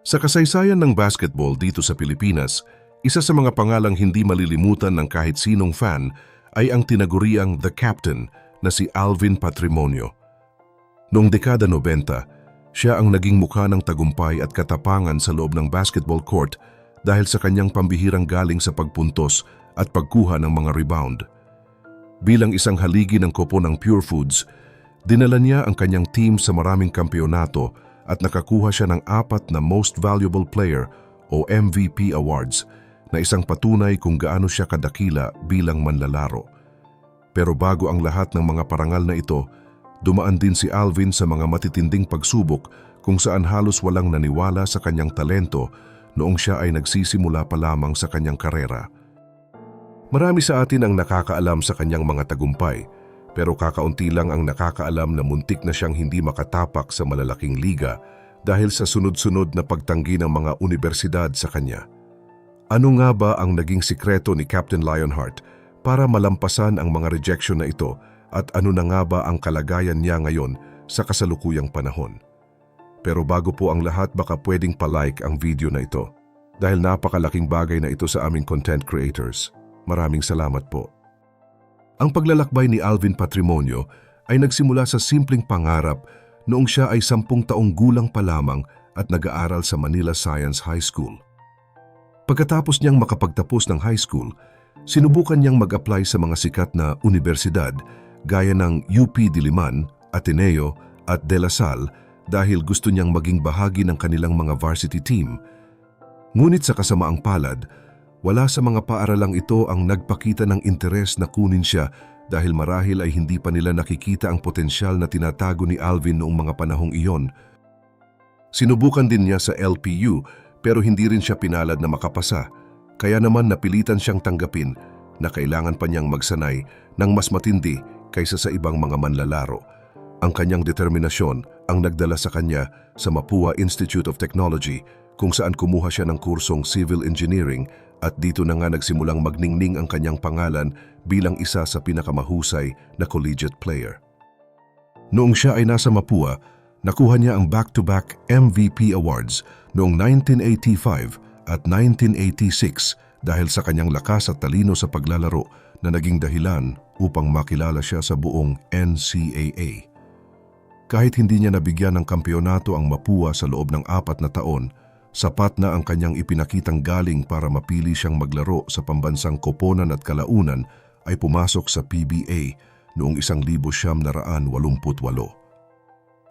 Sa kasaysayan ng basketball dito sa Pilipinas, isa sa mga pangalang hindi malilimutan ng kahit sinong fan ay ang tinaguriang The Captain na si Alvin Patrimonio. Noong dekada 90, siya ang naging mukha ng tagumpay at katapangan sa loob ng basketball court dahil sa kanyang pambihirang galing sa pagpuntos at pagkuha ng mga rebound. Bilang isang haligi ng kopo ng Pure Foods, dinala niya ang kanyang team sa maraming kampeonato at nakakuha siya ng 4 na Most Valuable Player o MVP awards na isang patunay kung gaano siya kadakila bilang manlalaro. Pero bago ang lahat ng mga parangal na ito, dumaan din si Alvin sa mga matitinding pagsubok kung saan halos walang naniwala sa kanyang talento noong siya ay nagsisimula pa lamang sa kanyang karera. Marami sa atin ang nakakaalam sa kanyang mga tagumpay, pero kakaunti lang ang nakakaalam na muntik na siyang hindi makatapak sa malalaking liga dahil sa sunod-sunod na pagtanggi ng mga universidad sa kanya. Ano nga ba ang naging sikreto ni Captain Lionheart para malampasan ang mga rejection na ito at ano na nga ba ang kalagayan niya ngayon sa kasalukuyang panahon? Pero bago po ang lahat, baka pwedeng palike ang video na ito dahil napakalaking bagay na ito sa aming content creators. Maraming salamat po. Ang paglalakbay ni Alvin Patrimonio ay nagsimula sa simpleng pangarap noong siya ay 10 taong gulang pa lamang at nag-aaral sa Manila Science High School. Pagkatapos niyang makapagtapos ng high school, sinubukan niyang mag-apply sa mga sikat na universidad gaya ng UP Diliman, Ateneo at De La Salle dahil gusto niyang maging bahagi ng kanilang mga varsity team. Ngunit sa kasamaang palad, wala sa mga paaralang ito ang nagpakita ng interes na kunin siya dahil marahil ay hindi pa nila nakikita ang potensyal na tinatago ni Alvin noong mga panahong iyon. Sinubukan din niya sa LPU pero hindi rin siya pinalad na makapasa, kaya naman napilitan siyang tanggapin na kailangan pa niyang magsanay ng mas matindi kaysa sa ibang mga manlalaro. Ang kanyang determinasyon ang nagdala sa kanya sa Mapua Institute of Technology kung saan kumuha siya ng kursong Civil Engineering at dito na nga nagsimulang magningning ang kanyang pangalan bilang isa sa pinakamahusay na collegiate player. Noong siya ay nasa Mapua, nakuha niya ang back-to-back MVP awards noong 1985 at 1986 dahil sa kanyang lakas at talino sa paglalaro na naging dahilan upang makilala siya sa buong NCAA. Kahit hindi niya nabigyan ng kampeonato ang Mapua sa loob ng 4 na taon, sapat na ang kanyang ipinakitang galing para mapili siyang maglaro sa pambansang koponan at kalaunan ay pumasok sa PBA noong 1988.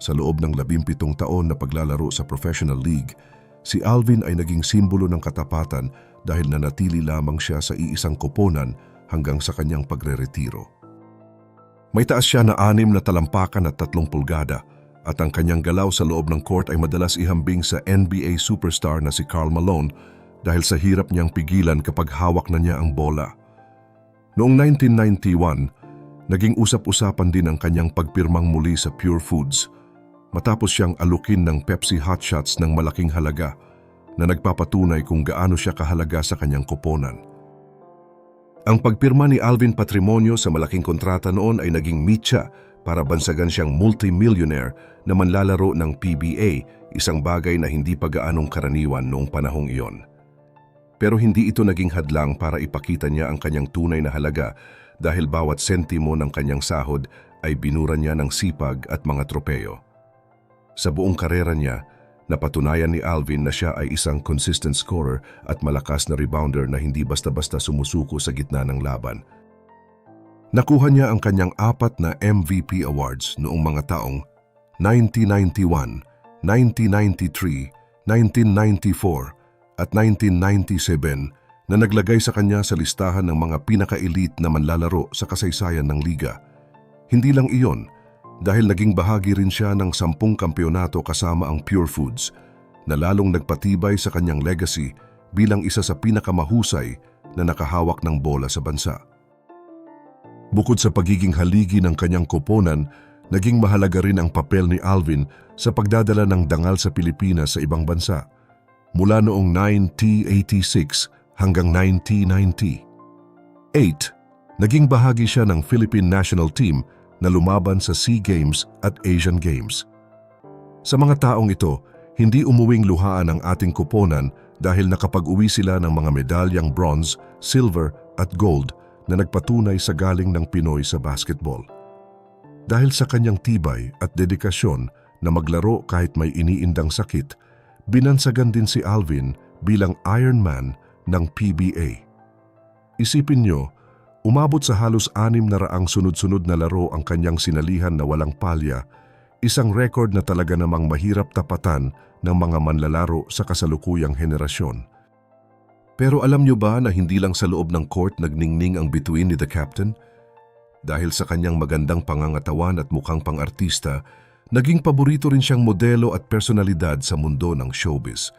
Sa loob ng 17 taon na paglalaro sa professional league, si Alvin ay naging simbolo ng katapatan dahil nanatili lamang siya sa iisang koponan hanggang sa kanyang pagreretiro. May taas siya na 6 na talampakan at 3 pulgada at ang kanyang galaw sa loob ng court ay madalas ihambing sa NBA superstar na si Karl Malone dahil sa hirap niyang pigilan kapag hawak na niya ang bola. Noong 1991, naging usap-usapan din ang kanyang pagpirmang muli sa Pure Foods matapos siyang alukin ng Pepsi Hot Shots ng malaking halaga na nagpapatunay kung gaano siya kahalaga sa kanyang koponan. Ang pagpirma ni Alvin Patrimonio sa malaking kontrata noon ay naging mitya para bansagan siyang multi-millionaire na manlalaro ng PBA, isang bagay na hindi pa gaanong karaniwan noong panahong iyon. Pero hindi ito naging hadlang para ipakita niya ang kanyang tunay na halaga dahil bawat sentimo ng kanyang sahod ay binura niya ng sipag at mga tropeyo. Sa buong karera niya, napatunayan ni Alvin na siya ay isang consistent scorer at malakas na rebounder na hindi basta-basta sumusuko sa gitna ng laban. Nakuha niya ang kanyang 4 na MVP awards noong mga taong 1991, 1993, 1994 at 1997 na naglagay sa kanya sa listahan ng mga pinaka-elite na manlalaro sa kasaysayan ng liga. Hindi lang iyon, dahil naging bahagi rin siya ng 10 kampeonato kasama ang Pure Foods na lalong nagpatibay sa kanyang legacy bilang isa sa pinakamahusay na nakahawak ng bola sa bansa. Bukod sa pagiging haligi ng kanyang koponan, naging mahalaga rin ang papel ni Alvin sa pagdadala ng dangal sa Pilipinas sa ibang bansa, mula noong 1986 hanggang 1990. 8. Naging bahagi siya ng Philippine National Team na lumaban sa SEA Games at Asian Games. Sa mga taong ito, Hindi umuwing luhaan ang ating koponan dahil nakapag-uwi sila ng mga medalyang bronze, silver at gold na nagpatunay sa galing ng Pinoy sa basketball. Dahil sa kanyang tibay at dedikasyon na maglaro kahit may iniindang sakit, binansagan din si Alvin bilang Iron Man ng PBA. Isipin nyo, umabot sa halos 600 sunod-sunod na laro ang kanyang sinalihan na walang palya, isang record na talaga namang mahirap tapatan ng mga manlalaro sa kasalukuyang henerasyon. Pero alam nyo ba na hindi lang sa loob ng court nagningning ang bituin ni The Captain? Dahil sa kanyang magandang pangangatawan at mukhang pang-artista, naging paborito rin siyang modelo at personalidad sa mundo ng showbiz.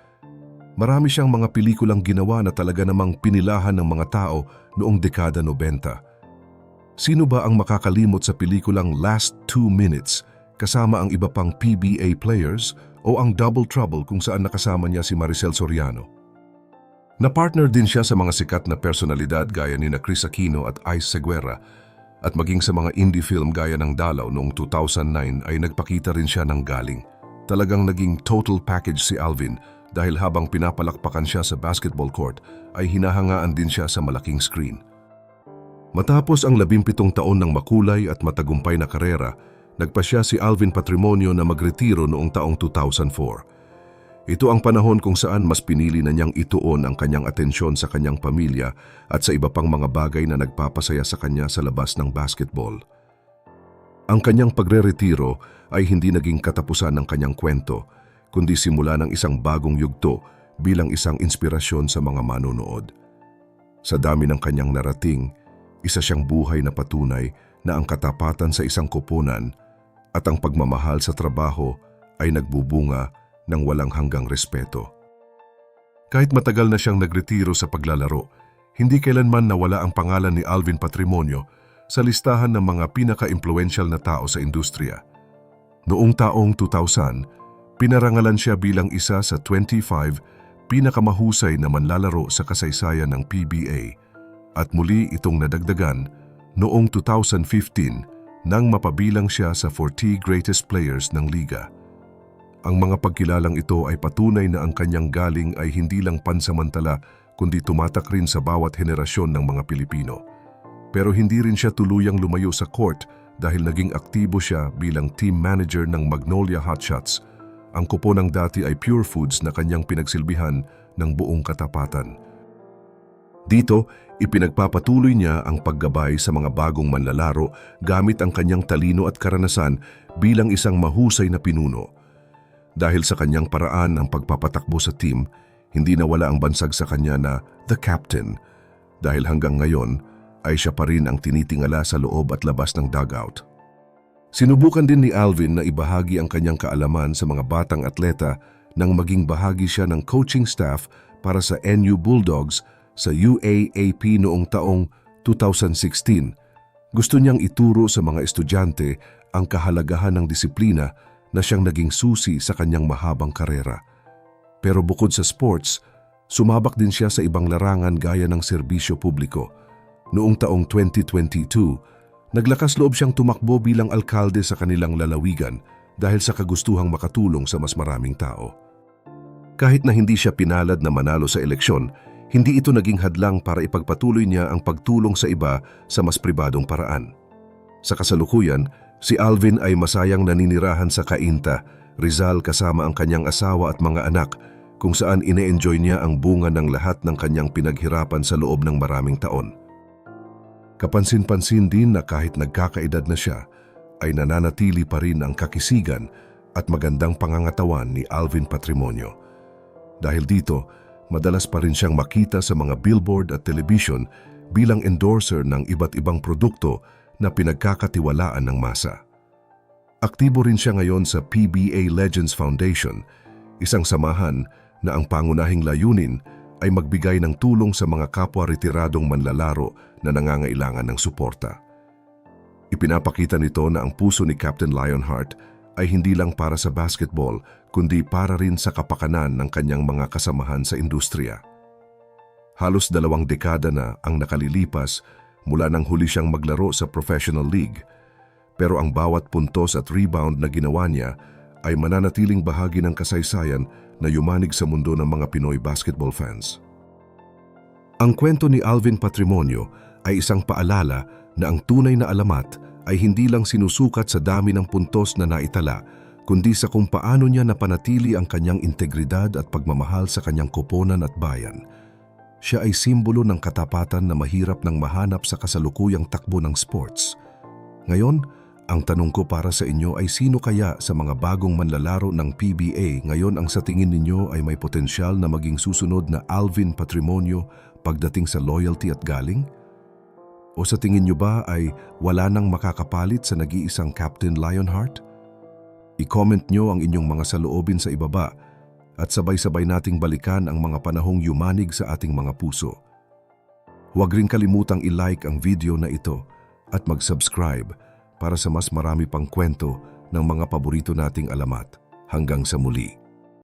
Marami siyang mga pelikulang ginawa na talaga namang pinilahan ng mga tao noong dekada 90. Sino ba ang makakalimot sa pelikulang Last 2 Minutes kasama ang iba pang PBA players o ang Double Trouble kung saan nakasama niya si Maricel Soriano? Na-partner din siya sa mga sikat na personalidad gaya ni Chris Aquino at Ice Seguera at maging sa mga indie film gaya ng Dalaw noong 2009 ay nagpakita rin siya ng galing. Talagang naging total package si Alvin dahil habang pinapalakpakan siya sa basketball court ay hinahangaan din siya sa malaking screen. Matapos ang 17 taon ng makulay at matagumpay na karera, nagpasya si Alvin Patrimonio na magretiro noong taong 2004. Ito ang panahon kung saan mas pinili na niyang ituon ang kanyang atensyon sa kanyang pamilya at sa iba pang mga bagay na nagpapasaya sa kanya sa labas ng basketball. Ang kanyang pagre-retiro ay hindi naging katapusan ng kanyang kwento, kundi simula ng isang bagong yugto bilang isang inspirasyon sa mga manonood. Sa dami ng kanyang narating, isa siyang buhay na patunay na ang katapatan sa isang koponan at ang pagmamahal sa trabaho ay nagbubunga ng walang hanggang respeto. Kahit matagal na siyang nagretiro sa paglalaro, hindi kailanman nawala ang pangalan ni Alvin Patrimonio sa listahan ng mga pinaka-impluensyal na tao sa industriya. Noong taong 2000, pinarangalan siya bilang isa sa 25 pinakamahusay na manlalaro sa kasaysayan ng PBA at muli itong nadagdagan noong 2015 nang mapabilang siya sa 40 greatest players ng liga. Ang mga pagkilalang ito ay patunay na ang kanyang galing ay hindi lang pansamantala kundi tumatak rin sa bawat henerasyon ng mga Pilipino. Pero hindi rin siya tuluyang lumayo sa court dahil naging aktibo siya bilang team manager ng Magnolia Hotshots. Ang koponang dati ay Pure Foods na kanyang pinagsilbihan ng buong katapatan. Dito, ipinagpapatuloy niya ang paggabay sa mga bagong manlalaro gamit ang kanyang talino at karanasan bilang isang mahusay na pinuno. Dahil sa kanyang paraan ng pagpapatakbo sa team, hindi nawala ang bansag sa kanya na The Captain, dahil hanggang ngayon ay siya pa rin ang tinitingala sa loob at labas ng dugout. Sinubukan din ni Alvin na ibahagi ang kanyang kaalaman sa mga batang atleta nang maging bahagi siya ng coaching staff para sa NU Bulldogs sa UAAP noong taong 2016. Gusto niyang ituro sa mga estudyante ang kahalagahan ng disiplina na siyang naging susi sa kanyang mahabang karera. Pero bukod sa sports, sumabak din siya sa ibang larangan gaya ng serbisyo publiko. Noong taong 2022, naglakas loob siyang tumakbo bilang alkalde sa kanilang lalawigan dahil sa kagustuhang makatulong sa mas maraming tao. Kahit na hindi siya pinalad na manalo sa eleksyon, hindi ito naging hadlang para ipagpatuloy niya ang pagtulong sa iba sa mas pribadong paraan. Sa kasalukuyan, si Alvin ay masayang naninirahan sa Cainta, Rizal kasama ang kanyang asawa at mga anak, kung saan ine-enjoy niya ang bunga ng lahat ng kanyang pinaghirapan sa loob ng maraming taon. Kapansin-pansin din na kahit nagkakaedad na siya, ay nananatili pa rin ang kakisigan at magandang pangangatawan ni Alvin Patrimonio. Dahil dito, madalas pa rin siyang makita sa mga billboard at television bilang endorser ng iba't ibang produkto na pinagkakatiwalaan ng masa. Aktibo rin siya ngayon sa PBA Legends Foundation, isang samahan na ang pangunahing layunin ay magbigay ng tulong sa mga kapwa retiradong manlalaro na nangangailangan ng suporta. Ipinapakita nito na ang puso ni Captain Lionheart ay hindi lang para sa basketball, kundi para rin sa kapakanan ng kanyang mga kasamahan sa industriya. Halos 2 dekada na ang nakalilipas mula nang huli siyang maglaro sa professional league, pero ang bawat puntos at rebound na ginawa niya ay mananatiling bahagi ng kasaysayan na yumanig sa mundo ng mga Pinoy basketball fans. Ang kwento ni Alvin Patrimonio ay isang paalala na ang tunay na alamat ay hindi lang sinusukat sa dami ng puntos na naitala, kundi sa kung paano niya napanatili ang kanyang integridad at pagmamahal sa kanyang koponan at bayan. Siya ay simbolo ng katapatan na mahirap nang mahanap sa kasalukuyang takbo ng sports. Ngayon, ang tanong ko para sa inyo ay sino kaya sa mga bagong manlalaro ng PBA ngayon ang sa tingin ninyo ay may potensyal na maging susunod na Alvin Patrimonio pagdating sa loyalty at galing? O sa tingin nyo ba ay wala nang makakapalit sa nag-iisang Captain Lionheart? I-comment nyo ang inyong mga saloobin sa ibaba at sabay-sabay nating balikan ang mga panahong yumanig sa ating mga puso. Huwag rin kalimutang i-like ang video na ito at mag-subscribe para sa mas marami pang kwento ng mga paborito nating alamat. Hanggang sa muli.